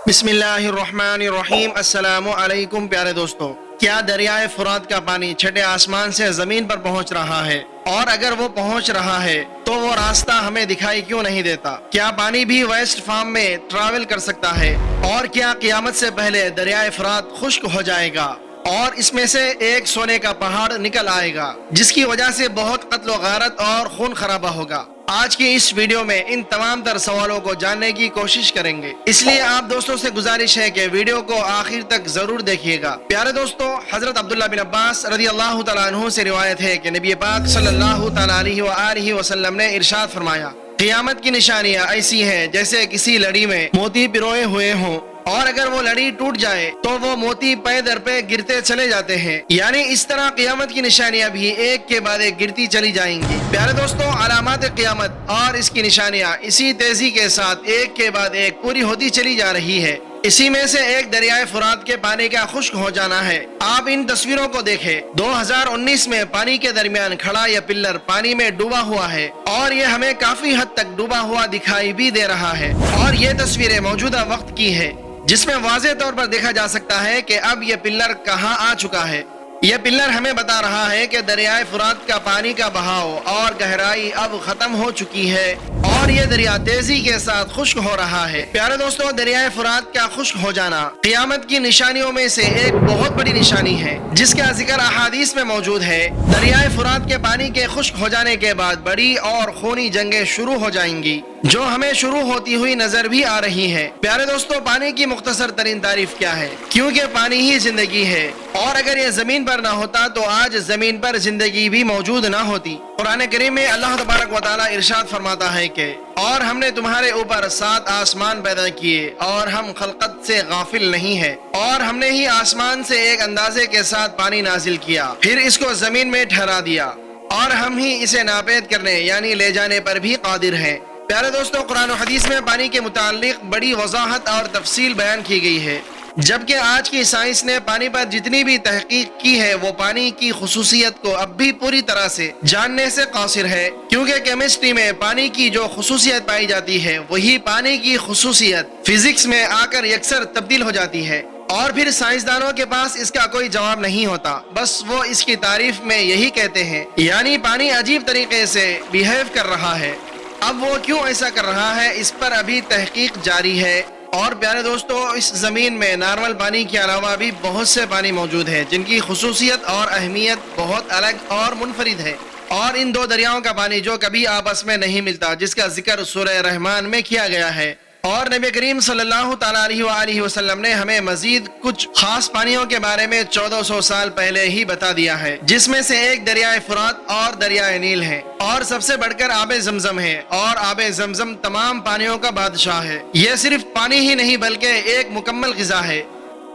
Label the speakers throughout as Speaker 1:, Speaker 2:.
Speaker 1: بسم اللہ الرحمن الرحیم۔ السلام علیکم پیارے دوستو، کیا دریائے فرات کا پانی چھٹے آسمان سے زمین پر پہنچ رہا ہے؟ اور اگر وہ پہنچ رہا ہے تو وہ راستہ ہمیں دکھائی کیوں نہیں دیتا؟ کیا پانی بھی ویسٹ فارم میں ٹریول کر سکتا ہے؟ اور کیا قیامت سے پہلے دریائے فرات خشک ہو جائے گا اور اس میں سے ایک سونے کا پہاڑ نکل آئے گا جس کی وجہ سے بہت قتل و غارت اور خون خرابہ ہوگا؟ آج کی اس ویڈیو میں ان تمام تر سوالوں کو جاننے کی کوشش کریں گے، اس لیے آپ دوستوں سے گزارش ہے کہ ویڈیو کو آخر تک ضرور دیکھیے گا۔ پیارے دوستو، حضرت عبداللہ بن عباس رضی اللہ تعالیٰ عنہ سے روایت ہے کہ نبی پاک صلی اللہ تعالیٰ علیہ وآلہ وسلم نے ارشاد فرمایا، قیامت کی نشانیاں ایسی ہیں جیسے کسی لڑی میں موتی پروئے ہوئے ہوں، اور اگر وہ لڑی ٹوٹ جائے تو وہ موتی پے در پہ گرتے چلے جاتے ہیں، یعنی اس طرح قیامت کی نشانیاں بھی ایک کے بعد ایک گرتی چلی جائیں گی۔ پیارے دوستو، علامات قیامت اور اس کی نشانیاں اسی تیزی کے ساتھ ایک کے بعد ایک پوری ہوتی چلی جا رہی ہے۔ اسی میں سے ایک دریائے فرات کے پانی کا خشک ہو جانا ہے۔ آپ ان تصویروں کو دیکھیں، 2019 میں پانی کے درمیان کھڑا یہ پلر پانی میں ڈوبا ہوا ہے اور یہ ہمیں کافی حد تک ڈوبا ہوا دکھائی بھی دے رہا ہے، اور یہ تصویریں موجودہ وقت کی ہے جس میں واضح طور پر دیکھا جا سکتا ہے کہ اب یہ پلر کہاں آ چکا ہے۔ یہ پلر ہمیں بتا رہا ہے کہ دریائے فرات کا پانی کا بہاؤ اور گہرائی اب ختم ہو چکی ہے اور یہ دریا تیزی کے ساتھ خشک ہو رہا ہے۔ پیارے دوستو، دریائے فرات کا خشک ہو جانا قیامت کی نشانیوں میں سے ایک بہت بڑی نشانی ہے جس کا ذکر احادیث میں موجود ہے۔ دریائے فرات کے پانی کے خشک ہو جانے کے بعد بڑی اور خونی جنگیں شروع ہو جائیں گی جو ہمیں شروع ہوتی ہوئی نظر بھی آ رہی ہے۔ پیارے دوستو، پانی کی مختصر ترین تعریف کیا ہے؟ کیونکہ پانی ہی زندگی ہے، اور اگر یہ زمین پر نہ ہوتا تو آج زمین پر زندگی بھی موجود نہ ہوتی۔ قرآن کریم میں اللہ تبارک و تعالی ارشاد فرماتا ہے کہ اور ہم نے تمہارے اوپر 7 آسمان پیدا کیے اور ہم خلقت سے غافل نہیں ہے، اور ہم نے ہی آسمان سے ایک اندازے کے ساتھ پانی نازل کیا، پھر اس کو زمین میں ٹھہرا دیا، اور ہم ہی اسے ناپید کرنے یعنی لے جانے پر بھی قادر ہیں۔ پیارے دوستو، قرآن و حدیث میں پانی کے متعلق بڑی وضاحت اور تفصیل بیان کی گئی ہے، جبکہ آج کی سائنس نے پانی پر جتنی بھی تحقیق کی ہے وہ پانی کی خصوصیت کو اب بھی پوری طرح سے جاننے سے قاصر ہے، کیونکہ کیمسٹری میں پانی کی جو خصوصیت پائی جاتی ہے وہی پانی کی خصوصیت فزکس میں آ کر یکسر تبدیل ہو جاتی ہے، اور پھر سائنسدانوں کے پاس اس کا کوئی جواب نہیں ہوتا، بس وہ اس کی تعریف میں یہی کہتے ہیں، یعنی پانی عجیب طریقے سے بیہیو کر رہا ہے۔ اب وہ کیوں ایسا کر رہا ہے اس پر ابھی تحقیق جاری ہے۔ اور پیارے دوستو، اس زمین میں نارمل پانی کے علاوہ بھی بہت سے پانی موجود ہیں جن کی خصوصیت اور اہمیت بہت الگ اور منفرد ہے، اور ان 2 دریاؤں کا پانی جو کبھی آپس میں نہیں ملتا، جس کا ذکر سورہ رحمان میں کیا گیا ہے، اور نبی کریم صلی اللہ تعالیٰ علیہ وآلہ وسلم نے ہمیں مزید کچھ خاص پانیوں کے بارے میں 1400 سال پہلے ہی بتا دیا ہے، جس میں سے ایک دریائے فرات اور دریائے نیل ہے، اور سب سے بڑھ کر آب زمزم ہے، اور آب زمزم تمام پانیوں کا بادشاہ ہے۔ یہ صرف پانی ہی نہیں بلکہ ایک مکمل غذا ہے۔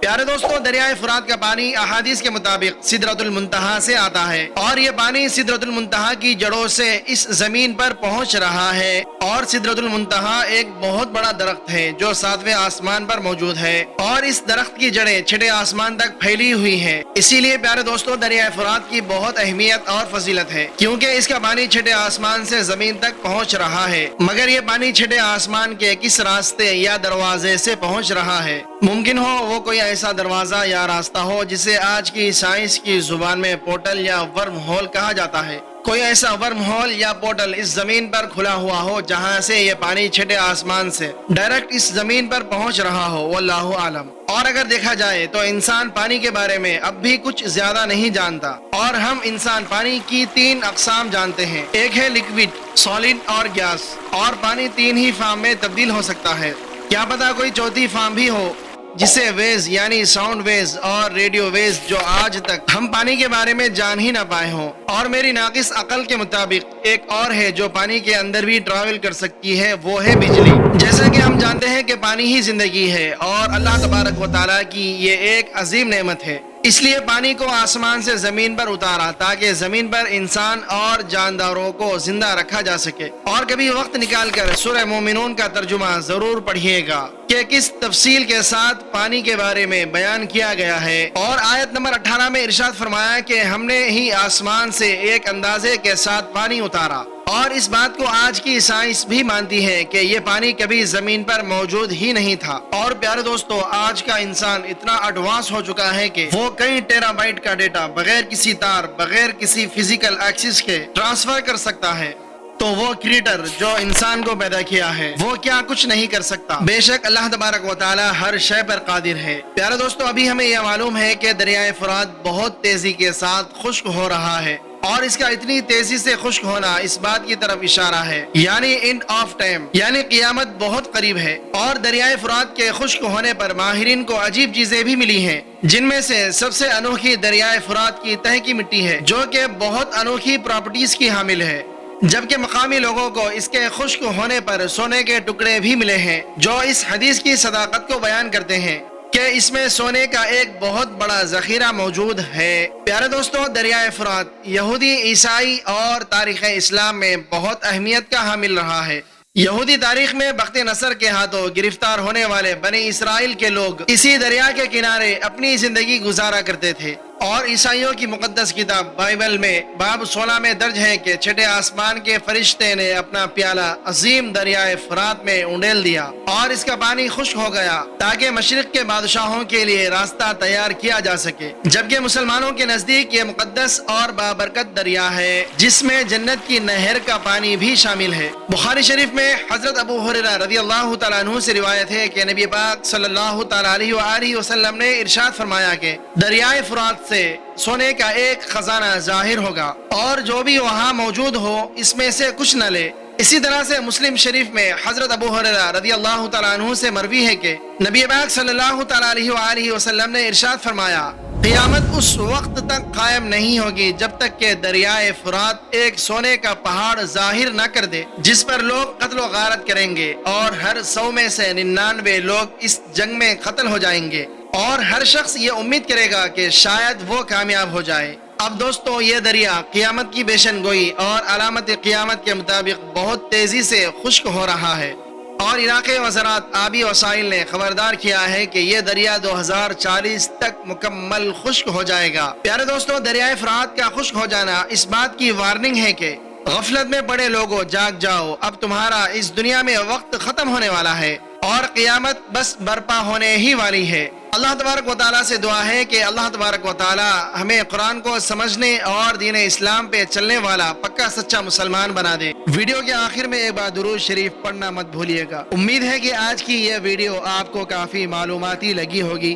Speaker 1: پیارے دوستو، دریائے فرات کا پانی احادیث کے مطابق سدرۃ المنتہا سے آتا ہے، اور یہ پانی سدرۃ المنتہا کی جڑوں سے اس زمین پر پہنچ رہا ہے، اور سدرۃ المنتہا ایک بہت بڑا درخت ہے جو 7ویں آسمان پر موجود ہے، اور اس درخت کی جڑیں 6 آسمان تک پھیلی ہوئی ہیں۔ اسی لیے پیارے دوستو، دریائے فرات کی بہت اہمیت اور فضیلت ہے، کیونکہ اس کا پانی 6 آسمان سے زمین تک پہنچ رہا ہے۔ مگر یہ پانی 6 آسمان کے کس راستے یا دروازے سے پہنچ رہا ہے؟ ممکن ہو وہ کوئی ایسا دروازہ یا راستہ ہو جسے آج کی سائنس کی زبان میں پورٹل یا ورم ہول کہا جاتا ہے۔ کوئی ایسا ورم ہول یا پورٹل اس زمین پر کھلا ہوا ہو جہاں سے یہ پانی 6 آسمان سے ڈائریکٹ اس زمین پر پہنچ رہا ہو، واللہ عالم۔ اور اگر دیکھا جائے تو انسان پانی کے بارے میں اب بھی کچھ زیادہ نہیں جانتا، اور ہم انسان پانی کی 3 اقسام جانتے ہیں، ایک ہے لیکوڈ، سالڈ اور گیس، اور پانی 3 ہی فارم میں تبدیل ہو سکتا ہے۔ کیا پتا کوئی 4تھی فارم بھی ہو جسے ویز یعنی ساؤنڈ ویز اور ریڈیو ویز جو آج تک ہم پانی کے بارے میں جان ہی نہ پائے ہوں۔ اور میری ناقص عقل کے مطابق ایک اور ہے جو پانی کے اندر بھی ٹریول کر سکتی ہے، وہ ہے بجلی۔ جیسا کہ ہم جانتے ہیں کہ پانی ہی زندگی ہے، اور اللہ تبارک و تعالیٰ کی یہ ایک عظیم نعمت ہے، اس لیے پانی کو آسمان سے زمین پر اتارا تاکہ زمین پر انسان اور جانداروں کو زندہ رکھا جا سکے۔ اور کبھی وقت نکال کر سورہ مومنون کا ترجمہ ضرور پڑھیے گا کہ کس تفصیل کے ساتھ پانی کے بارے میں بیان کیا گیا ہے، اور آیت نمبر 18 میں ارشاد فرمایا کہ ہم نے ہی آسمان سے ایک اندازے کے ساتھ پانی اتارا، اور اس بات کو آج کی سائنس بھی مانتی ہے کہ یہ پانی کبھی زمین پر موجود ہی نہیں تھا۔ اور پیارے دوستو، آج کا انسان اتنا ایڈوانس ہو چکا ہے کہ وہ کئی ٹیرا بائٹ کا ڈیٹا بغیر کسی تار، بغیر کسی فزیکل ایکسس کے ٹرانسفر کر سکتا ہے۔ تو وہ کریٹر جو انسان کو پیدا کیا ہے وہ کیا کچھ نہیں کر سکتا؟ بے شک اللہ تبارک و تعالی ہر شے پر قادر ہے۔ پیارے دوستو، ابھی ہمیں یہ معلوم ہے کہ دریائے فرات بہت تیزی کے ساتھ خشک ہو رہا ہے، اور اس کا اتنی تیزی سے خشک ہونا اس بات کی طرف اشارہ ہے، یعنی اینڈ آف ٹائم، یعنی قیامت بہت قریب ہے۔ اور دریائے فرات کے خشک ہونے پر ماہرین کو عجیب چیزیں بھی ملی ہیں، جن میں سے سب سے انوکھی دریائے فرات کی تہ کی مٹی ہے، جو کہ بہت انوکھی پراپرٹیز کی حامل ہے، جبکہ مقامی لوگوں کو اس کے خشک ہونے پر سونے کے ٹکڑے بھی ملے ہیں، جو اس حدیث کی صداقت کو بیان کرتے ہیں کہ اس میں سونے کا ایک بہت بڑا ذخیرہ موجود ہے۔ پیارے دوستو، دریائے فرات یہودی، عیسائی اور تاریخ اسلام میں بہت اہمیت کا حامل رہا ہے۔ یہودی تاریخ میں بخت نصر کے ہاتھوں گرفتار ہونے والے بنی اسرائیل کے لوگ اسی دریا کے کنارے اپنی زندگی گزارا کرتے تھے، اور عیسائیوں کی مقدس کتاب بائبل میں باب 16 میں درج ہے کہ چھٹے آسمان کے فرشتے نے اپنا پیالہ عظیم دریائے فرات میں انڈیل دیا، اور اس کا پانی خشک ہو گیا تاکہ مشرق کے بادشاہوں کے لیے راستہ تیار کیا جا سکے، جبکہ مسلمانوں کے نزدیک یہ مقدس اور بابرکت دریا ہے، جس میں جنت کی نہر کا پانی بھی شامل ہے۔ بخاری شریف میں حضرت ابو ہریرہ رضی اللہ تعالیٰ عنہ سے روایت ہے کہ نبی پاک صلی اللہ تعالیٰ علیہ وآلہ وسلم نے ارشاد فرمایا کہ دریائے فرات سے سونے کا ایک خزانہ ظاہر ہوگا، اور جو بھی وہاں موجود ہو اس میں سے کچھ نہ لے۔ اسی طرح سے مسلم شریف میں حضرت ابو ہریرہ رضی اللہ تعالیٰ عنہ سے مروی ہے کہ نبی پاک صلی اللہ تعالیٰ علیہ وآلہ وسلم نے ارشاد فرمایا، قیامت اس وقت تک قائم نہیں ہوگی جب تک کہ دریائے فرات ایک سونے کا پہاڑ ظاہر نہ کر دے، جس پر لوگ قتل و غارت کریں گے، اور ہر 100 میں سے 99 لوگ اس جنگ میں قتل ہو جائیں گے، اور ہر شخص یہ امید کرے گا کہ شاید وہ کامیاب ہو جائے۔ اب دوستو، یہ دریا قیامت کی پیشن گوئی اور علامت قیامت کے مطابق بہت تیزی سے خشک ہو رہا ہے، اور علاقے وزارت آبی وسائل نے خبردار کیا ہے کہ یہ دریا 2040 تک مکمل خشک ہو جائے گا۔ پیارے دوستو، دریائے فرات کا خشک ہو جانا اس بات کی وارننگ ہے کہ غفلت میں پڑے لوگوں، جاگ جاؤ، اب تمہارا اس دنیا میں وقت ختم ہونے والا ہے، اور قیامت بس برپا ہونے ہی والی ہے۔ اللہ تبارک و تعالیٰ سے دعا ہے کہ اللہ تبارک و تعالیٰ ہمیں قرآن کو سمجھنے اور دین اسلام پہ چلنے والا پکا سچا مسلمان بنا دے۔ ویڈیو کے آخر میں ایک بار درود شریف پڑھنا مت بھولیے گا۔ امید ہے کہ آج کی یہ ویڈیو آپ کو کافی معلوماتی لگی ہوگی،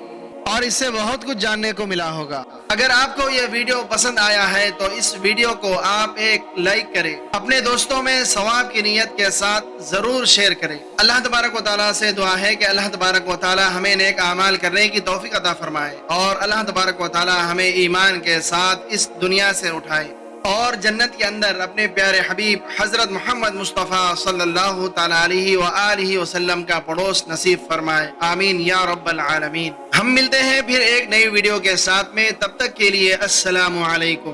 Speaker 1: اور اس سے بہت کچھ جاننے کو ملا ہوگا۔ اگر آپ کو یہ ویڈیو پسند آیا ہے تو اس ویڈیو کو آپ ایک لائک کریں، اپنے دوستوں میں ثواب کی نیت کے ساتھ ضرور شیئر کریں۔ اللہ تبارک و تعالیٰ سے دعا ہے کہ اللہ تبارک و تعالیٰ ہمیں نیک اعمال کرنے کی توفیق عطا فرمائے، اور اللہ تبارک و تعالیٰ ہمیں ایمان کے ساتھ اس دنیا سے اٹھائے، اور جنت کے اندر اپنے پیارے حبیب حضرت محمد مصطفیٰ صلی اللہ تعالیٰ علیہ وآلہ وسلم کا پڑوس نصیب فرمائے، آمین یا رب العالمین۔ ہم ملتے ہیں پھر ایک نئی ویڈیو کے ساتھ میں، تب تک کے لیے السلام علیکم۔